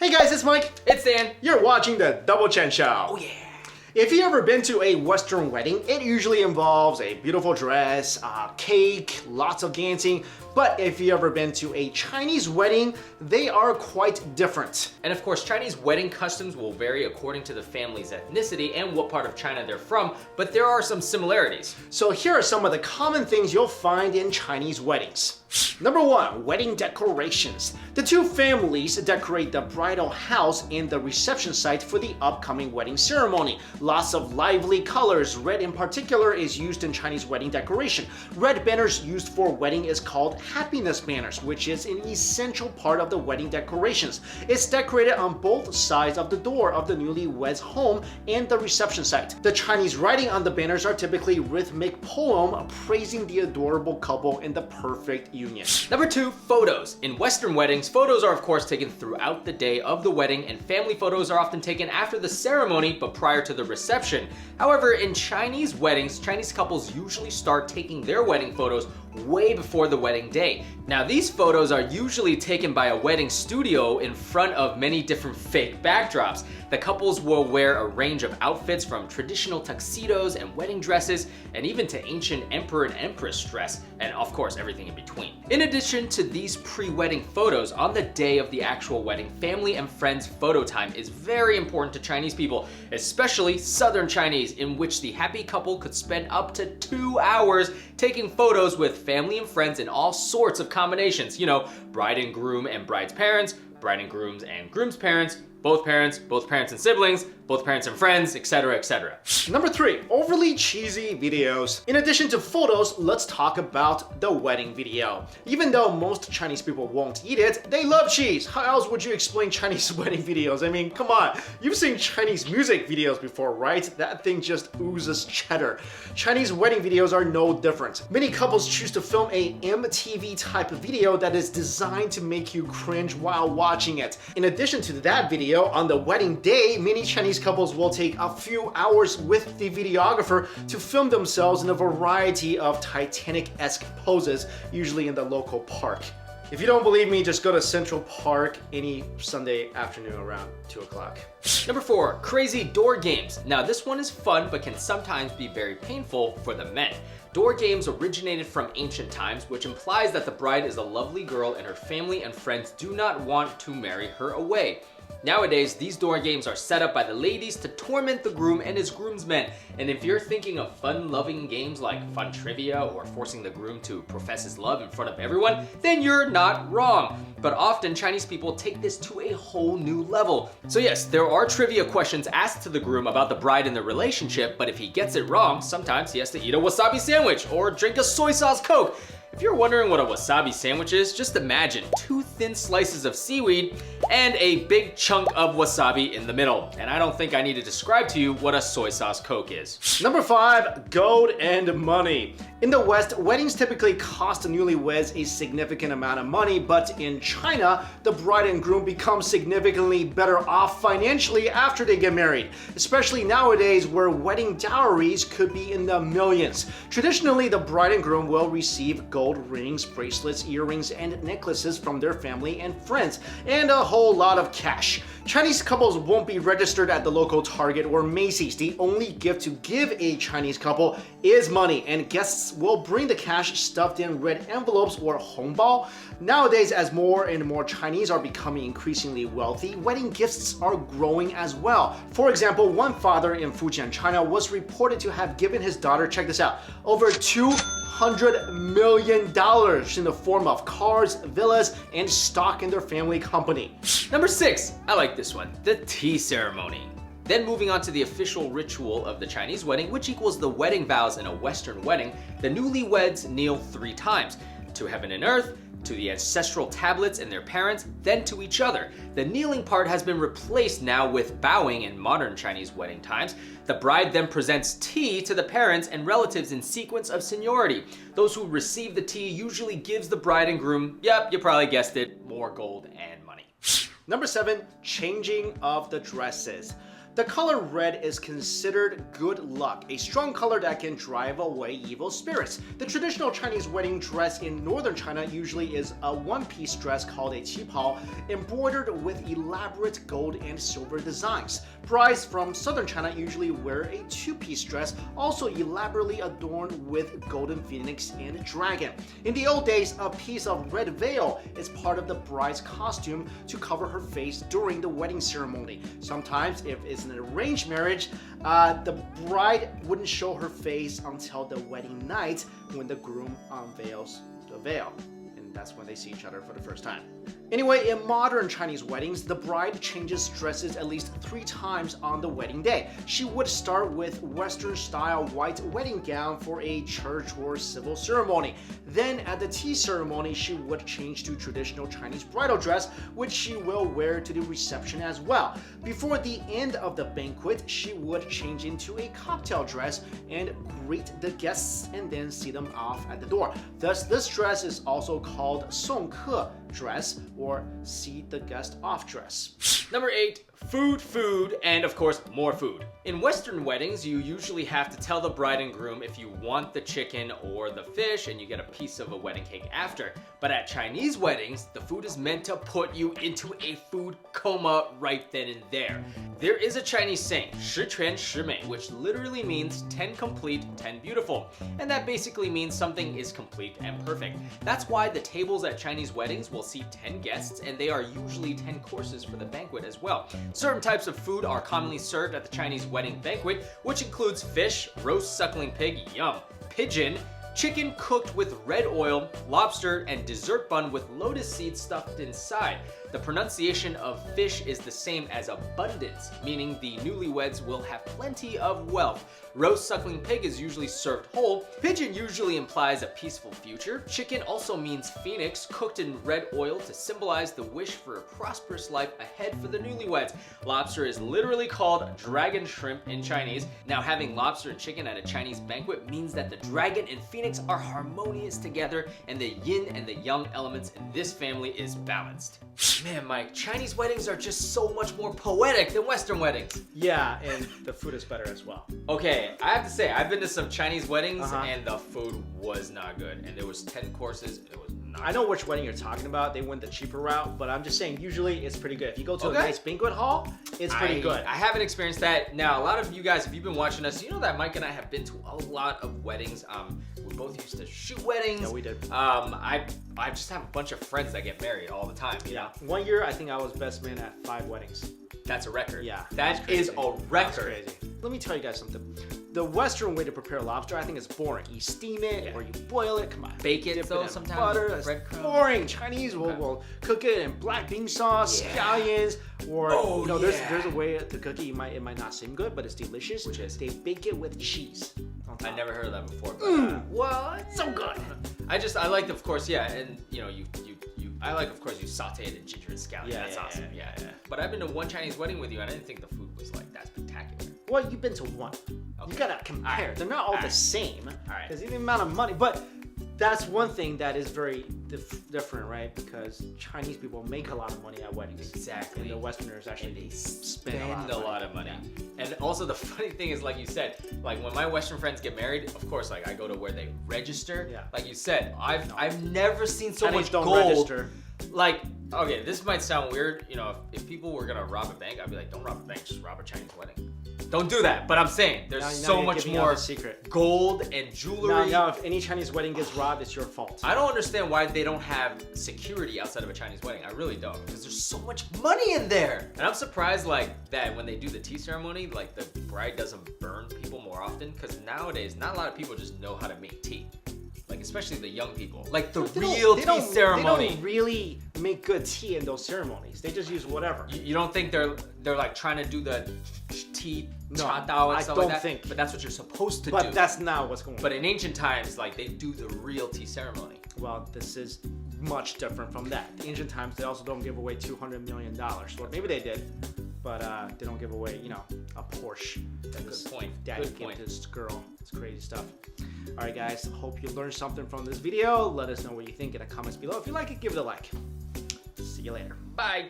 Hey guys, it's Mike. It's Dan. You're watching the Double Chen Show. Oh yeah. If you've ever been to a Western wedding, it usually involves a beautiful dress, cake, lots of dancing. But if you've ever been to a Chinese wedding, they are quite different. And of course, Chinese wedding customs will vary according to the family's ethnicity and what part of China they're from, but there are some similarities. So here are some of the common things you'll find in Chinese weddings. Number 1, wedding decorations. The two families decorate the bridal house and the reception site for the upcoming wedding ceremony. Lots of lively colors. Red in particular is used in Chinese wedding decoration. Red banners used for wedding is called happiness banners, which is an essential part of the wedding decorations. It's decorated on both sides of the door of the newlyweds' home and the reception site. The Chinese writing on the banners are typically rhythmic poem praising the adorable couple in the perfect union. Number 2, photos. In Western weddings, photos are of course taken throughout the day of the wedding, and family photos are often taken after the ceremony but prior to the reception. However, in Chinese weddings, Chinese couples usually start taking their wedding photos way before the wedding day. Now, these photos are usually taken by a wedding studio in front of many different fake backdrops. The couples will wear a range of outfits from traditional tuxedos and wedding dresses, and even to ancient emperor and empress dress, and of course everything in between. In addition to these pre-wedding photos, on the day of the actual wedding, family and friends photo time is very important to Chinese people, especially Southern Chinese, in which the happy couple could spend up to 2 hours taking photos with family and friends in all sorts of combinations. You know, bride and groom and bride's parents, bride and groom's parents, both parents and siblings, both parents and friends, etc., etc. Number 3, overly cheesy videos. In addition to photos, let's talk about the wedding video. Even though most Chinese people won't eat it, they love cheese. How else would you explain Chinese wedding videos? I mean, come on. You've seen Chinese music videos before, right? That thing just oozes cheddar. Chinese wedding videos are no different. Many couples choose to film a MTV type of video that is designed to make you cringe while watching it. In addition to that video, on the wedding day, many Chinese couples will take a few hours with the videographer to film themselves in a variety of Titanic-esque poses, usually in the local park. If you don't believe me, just go to Central Park any Sunday afternoon around 2 o'clock. Number 4, crazy door games. Now this one is fun but can sometimes be very painful for the men. Door games originated from ancient times, which implies that the bride is a lovely girl and her family and friends do not want to marry her away. Nowadays, these door games are set up by the ladies to torment the groom and his groomsmen. And if you're thinking of fun-loving games like fun trivia or forcing the groom to profess his love in front of everyone, then you're not wrong. But often, Chinese people take this to a whole new level. So yes, there are trivia questions asked to the groom about the bride and the relationship, but if he gets it wrong, sometimes he has to eat a wasabi sandwich or drink a soy sauce Coke. If you're wondering what a wasabi sandwich is, just imagine 2 thin slices of seaweed and a big chunk of wasabi in the middle. And I don't think I need to describe to you what a soy sauce Coke is. Number 5, gold and money. In the West, weddings typically cost newlyweds a significant amount of money, but in China, the bride and groom become significantly better off financially after they get married, especially nowadays where wedding dowries could be in the millions. Traditionally, the bride and groom will receive gold rings, bracelets, earrings, and necklaces from their family and friends, and a whole lot of cash. Chinese couples won't be registered at the local Target or Macy's. The only gift to give a Chinese couple is money, and guests will bring the cash stuffed in red envelopes or hongbao. Nowadays, as more and more Chinese are becoming increasingly wealthy, wedding gifts are growing as well. For example, one father in Fujian, China was reported to have given his daughter, check this out, over $200 million in the form of cars, villas, and stock in their family company. Number 6, I like this one, the tea ceremony. Then moving on to the official ritual of the Chinese wedding, which equals the wedding vows in a Western wedding, the newlyweds kneel 3 times, to heaven and earth, to the ancestral tablets and their parents, then to each other. The kneeling part has been replaced now with bowing in modern Chinese wedding times. The bride then presents tea to the parents and relatives in sequence of seniority. Those who receive the tea usually gives the bride and groom, yep, you probably guessed it, more gold and money. Number 7, changing of the dresses. The color red is considered good luck, a strong color that can drive away evil spirits. The traditional Chinese wedding dress in northern China usually is a one-piece dress called a qipao, embroidered with elaborate gold and silver designs. Brides from southern China usually wear a two-piece dress, also elaborately adorned with golden phoenix and dragon. In the old days, a piece of red veil is part of the bride's costume to cover her face during the wedding ceremony. Sometimes, if it's an arranged marriage, the bride wouldn't show her face until the wedding night when the groom unveils the veil. And that's when they see each other for the first time. Anyway, in modern Chinese weddings, the bride changes dresses at least 3 times on the wedding day. She would start with Western-style white wedding gown for a church or civil ceremony. Then at the tea ceremony, she would change to traditional Chinese bridal dress, which she will wear to the reception as well. Before the end of the banquet, she would change into a cocktail dress and greet the guests and then see them off at the door. Thus, this dress is also called 送客 dress or see the guest off dress. Number 8, food, and of course, more food. In Western weddings, you usually have to tell the bride and groom if you want the chicken or the fish, and you get a piece of a wedding cake after. But at Chinese weddings, the food is meant to put you into a food coma right then and there. There is a Chinese saying, 十全十美, which literally means 10 complete, 10 beautiful. And that basically means something is complete and perfect. That's why the tables at Chinese weddings will seat 10 guests, and they are usually 10 courses for the banquet as well. Certain types of food are commonly served at the Chinese wedding banquet, which includes fish, roast suckling pig, yum, pigeon, chicken cooked with red oil, lobster, and dessert bun with lotus seeds stuffed inside. The pronunciation of fish is the same as abundance, meaning the newlyweds will have plenty of wealth. Roast suckling pig is usually served whole. Pigeon usually implies a peaceful future. Chicken also means phoenix, cooked in red oil to symbolize the wish for a prosperous life ahead for the newlyweds. Lobster is literally called dragon shrimp in Chinese. Now, having lobster and chicken at a Chinese banquet means that the dragon and phoenix are harmonious together, and the yin and the yang elements in this family is balanced. Man, Mike, Chinese weddings are just so much more poetic than Western weddings. Yeah, and the food is better as well. Okay, I have to say, I've been to some Chinese weddings and the food was not good. And there was 10 courses, it was not I know which wedding you're talking about. They went the cheaper route, but I'm just saying, usually it's pretty good. If you go to a nice banquet hall, it's pretty good. I haven't experienced that. Now, a lot of you guys, if you've been watching us, you know that Mike and I have been to a lot of weddings. We both used to shoot weddings. Yeah, we did. I just have a bunch of friends that get married all the time. You know? One year, I think I was best man at 5 weddings. That's a record. Yeah. That is a record. That's crazy. Let me tell you guys something. The Western way to prepare lobster, I think, is boring. You steam it or you boil it. Come on. Bake it, dip though, it in sometimes. butter. That's boring. Chinese will cook it in black bean sauce, scallions, or there's a way to cook it. It might not seem good, but it's delicious. Which is? They bake it with cheese. I never heard of that before. But, what? So good. I like, of course, and I like, of course, you saute it in ginger and scallions. Yeah, that's awesome. Yeah. But I've been to one Chinese wedding with you, and I didn't think the food was like that spectacular. Well, you've been to one. Okay. You gotta compare. Right. They're not all the same. All right. Because the amount of money, but that's one thing that is very different, right? Because Chinese people make a lot of money at weddings. Exactly. And the Westerners actually spend a lot of money. Yeah. And also the funny thing is, like you said, like when my Western friends get married, of course, like I go to where they register. Yeah. Like you said, I've never seen so much gold. Register. Like, okay, this might sound weird. If people were gonna rob a bank, I'd be like, don't rob a bank, just rob a Chinese wedding. Don't do that. But I'm saying there's so much more gold and jewelry. Now, if any Chinese wedding gets robbed, it's your fault. I don't understand why they don't have security outside of a Chinese wedding. I really don't, because there's so much money in there. And I'm surprised, like, that when they do the tea ceremony, like, the bride doesn't burn people more often, because nowadays, not a lot of people just know how to make tea. Like, especially the young people. Like, the real tea ceremony. They don't really make good tea in those ceremonies. They just use whatever. You don't think they're like trying to do the tea cha dao and stuff like that? I don't think. But that's what you're supposed to do. But that's not what's going on. But in ancient times, like, they do the real tea ceremony. Well, this is much different from that. In ancient times, they also don't give away $200 million. Well, maybe they did. But they don't give away, a Porsche. Good point. Daddy gave this girl. It's crazy stuff. All right, guys. Hope you learned something from this video. Let us know what you think in the comments below. If you like it, give it a like. See you later. Bye.